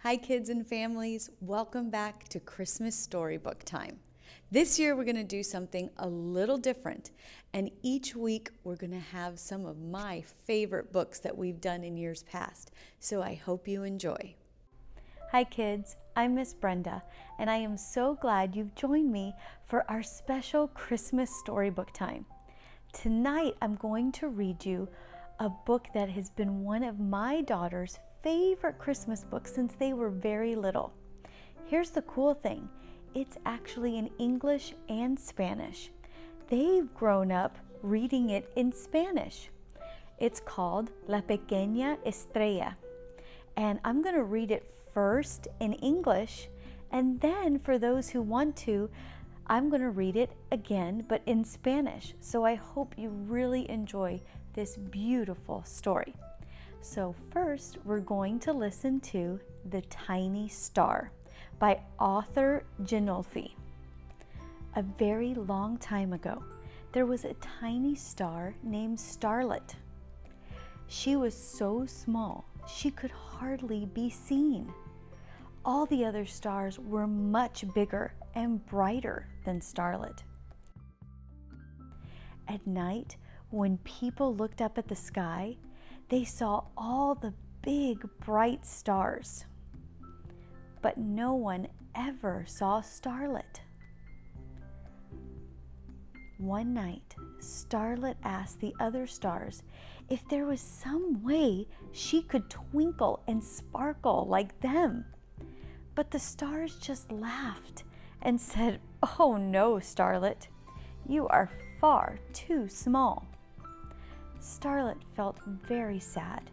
Hi kids and families, welcome back to Christmas Storybook Time. This year we're going to do something a little different, and each week we're going to have some of my favorite books that we've done in years past, so I hope you enjoy. Hi kids, I'm Miss Brenda, and I am so glad you've joined me for our special Christmas Storybook Time. Tonight I'm going to read you a book that has been one of my daughter's favorite Christmas books since they were very little. Here's the cool thing, it's actually in English and Spanish. They've grown up reading it in Spanish. It's called La Pequeña Estrella, and I'm going to read it first in English, and then for those who want to, I'm going to read it again but in Spanish. So I hope you really enjoy this beautiful story. So first, we're going to listen to The Tiny Star by Arthur Ginolfi. A very long time ago, there was a tiny star named Starlet. She was so small, she could hardly be seen. All the other stars were much bigger and brighter than Starlet. At night, when people looked up at the sky, they saw all the big, bright stars. But no one ever saw Starlet. One night, Starlet asked the other stars if there was some way she could twinkle and sparkle like them. But the stars just laughed and said, "Oh no, Starlet, you are far too small." Starlet felt very sad,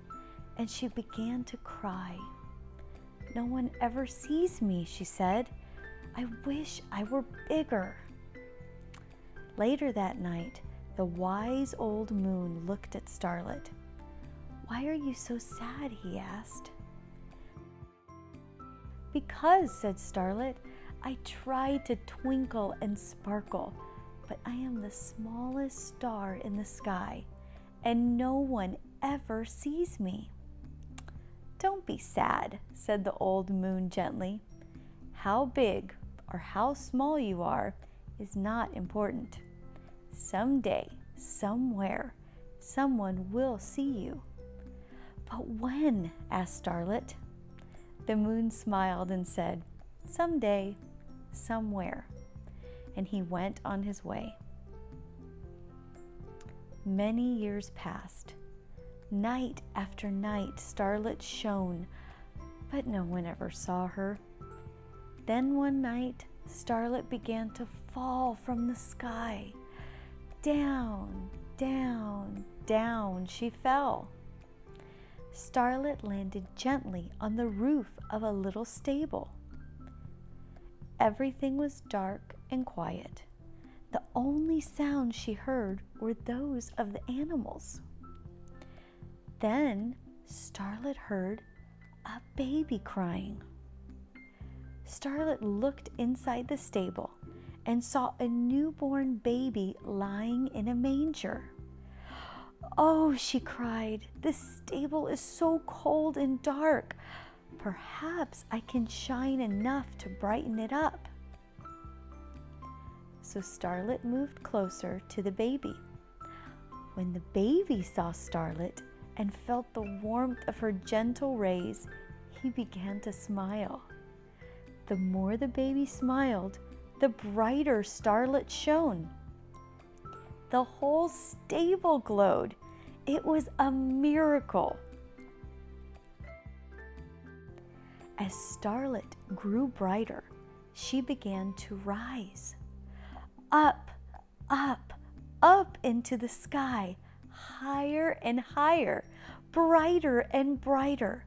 and she began to cry. "No one ever sees me," she said. "I wish I were bigger." Later that night, the wise old moon looked at Starlet. "Why are you so sad?" he asked. "Because," said Starlet, "I tried to twinkle and sparkle, but I am the smallest star in the sky, and no one ever sees me." "Don't be sad," said the old moon gently. "How big or how small you are is not important. Someday, somewhere, someone will see you." "But when?" asked Starlet. The moon smiled and said, "Someday, somewhere," and he went on his way. Many years passed. Night after night, Starlet shone, but no one ever saw her. Then one night, Starlet began to fall from the sky. Down, down, down she fell. Starlet landed gently on the roof of a little stable. Everything was dark and quiet. The only sounds she heard were those of the animals. Then Starlet heard a baby crying. Starlet looked inside the stable and saw a newborn baby lying in a manger. "Oh," she cried, "this stable is so cold and dark. Perhaps I can shine enough to brighten it up." So Starlet moved closer to the baby. When the baby saw Starlet and felt the warmth of her gentle rays, he began to smile. The more the baby smiled, the brighter Starlet shone. The whole stable glowed. It was a miracle. As Starlet grew brighter, she began to rise. Up, up, up into the sky, higher and higher, brighter and brighter.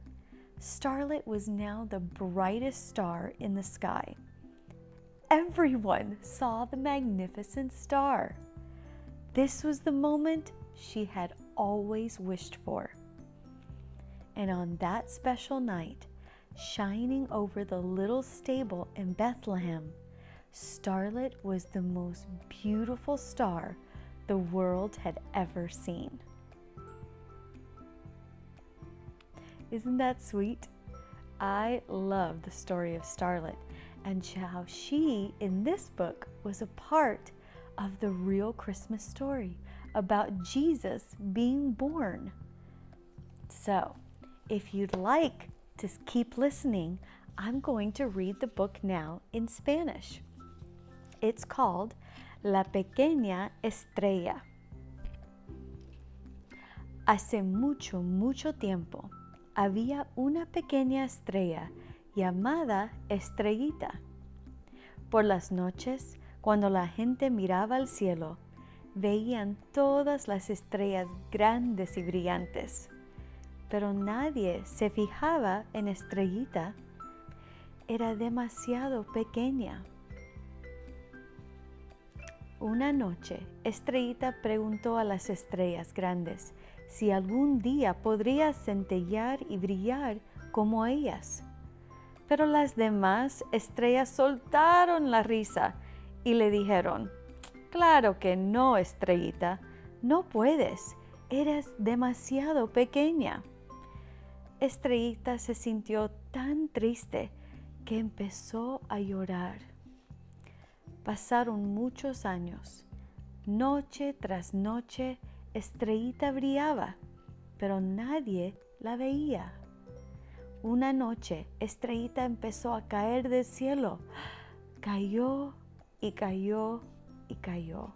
Starlet was now the brightest star in the sky. Everyone saw the magnificent star. This was the moment she had always wished for. And on that special night, shining over the little stable in Bethlehem, Starlet was the most beautiful star the world had ever seen. Isn't that sweet? I love the story of Starlet and how she, in this book, was a part of the real Christmas story about Jesus being born. So, if you'd like to keep listening, I'm going to read the book now in Spanish. It's called La Pequeña Estrella. Hace mucho, mucho tiempo, había una pequeña estrella llamada Estrellita. Por las noches, cuando la gente miraba al cielo, veían todas las estrellas grandes y brillantes. Pero nadie se fijaba en Estrellita. Era demasiado pequeña. Una noche, Estrellita preguntó a las estrellas grandes si algún día podría centellear y brillar como ellas. Pero las demás estrellas soltaron la risa y le dijeron: «Claro que no, Estrellita, no puedes, eres demasiado pequeña». Estrellita se sintió tan triste que empezó a llorar. Pasaron muchos años. Noche tras noche, Estrellita brillaba, pero nadie la veía. Una noche, Estrellita empezó a caer del cielo. Cayó y cayó y cayó.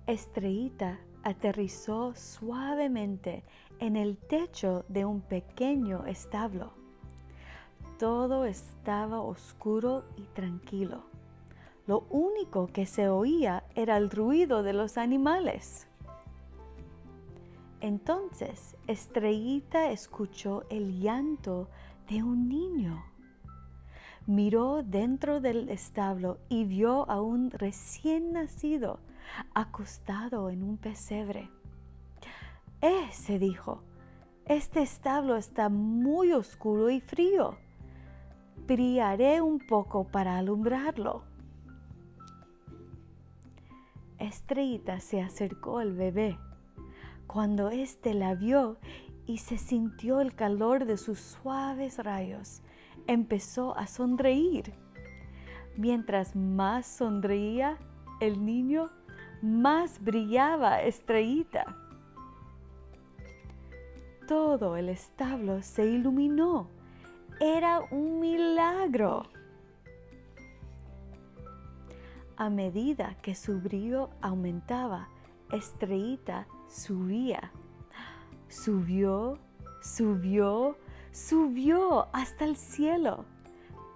Estrellita aterrizó suavemente en el techo de un pequeño establo. Todo estaba oscuro y tranquilo. Lo único que se oía era el ruido de los animales. Entonces, Estrellita escuchó el llanto de un niño. Miró dentro del establo y vio a un recién nacido acostado en un pesebre. Se dijo, este establo está muy oscuro y frío. Brillaré un poco para alumbrarlo. Estrellita se acercó al bebé. Cuando éste la vio y se sintió el calor de sus suaves rayos, empezó a sonreír. Mientras más sonreía el niño, más brillaba Estrellita. Todo el establo se iluminó. Era un milagro. A medida que su brillo aumentaba, Estrellita subía. Subió, subió, subió hasta el cielo.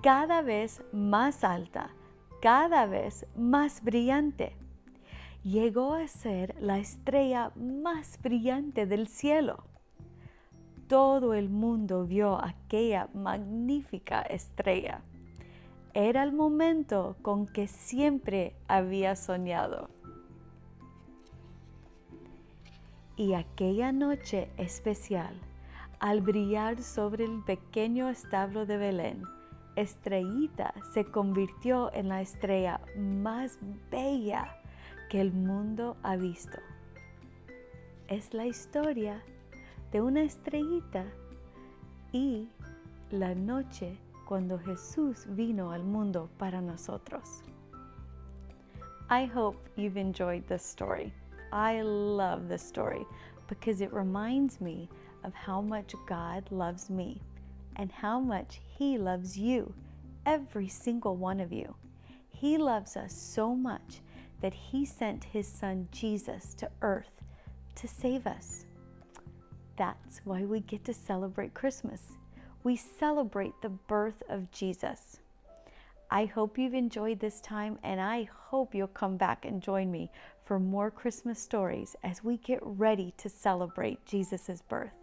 Cada vez más alta, cada vez más brillante. Llegó a ser la estrella más brillante del cielo. Todo el mundo vio aquella magnífica estrella. Era el momento con que siempre había soñado. Y aquella noche especial, al brillar sobre el pequeño establo de Belén, Estrellita se convirtió en la estrella más bella que el mundo ha visto. Es la historia de una estrellita y la noche cuando Jesús vino al mundo para nosotros. I hope you've enjoyed this story. I love this story because it reminds me of how much God loves me and how much He loves you, every single one of you. He loves us so much that He sent His Son Jesus to earth to save us. That's why we get to celebrate Christmas. We celebrate the birth of Jesus. I hope you've enjoyed this time, and I hope you'll come back and join me for more Christmas stories as we get ready to celebrate Jesus' birth.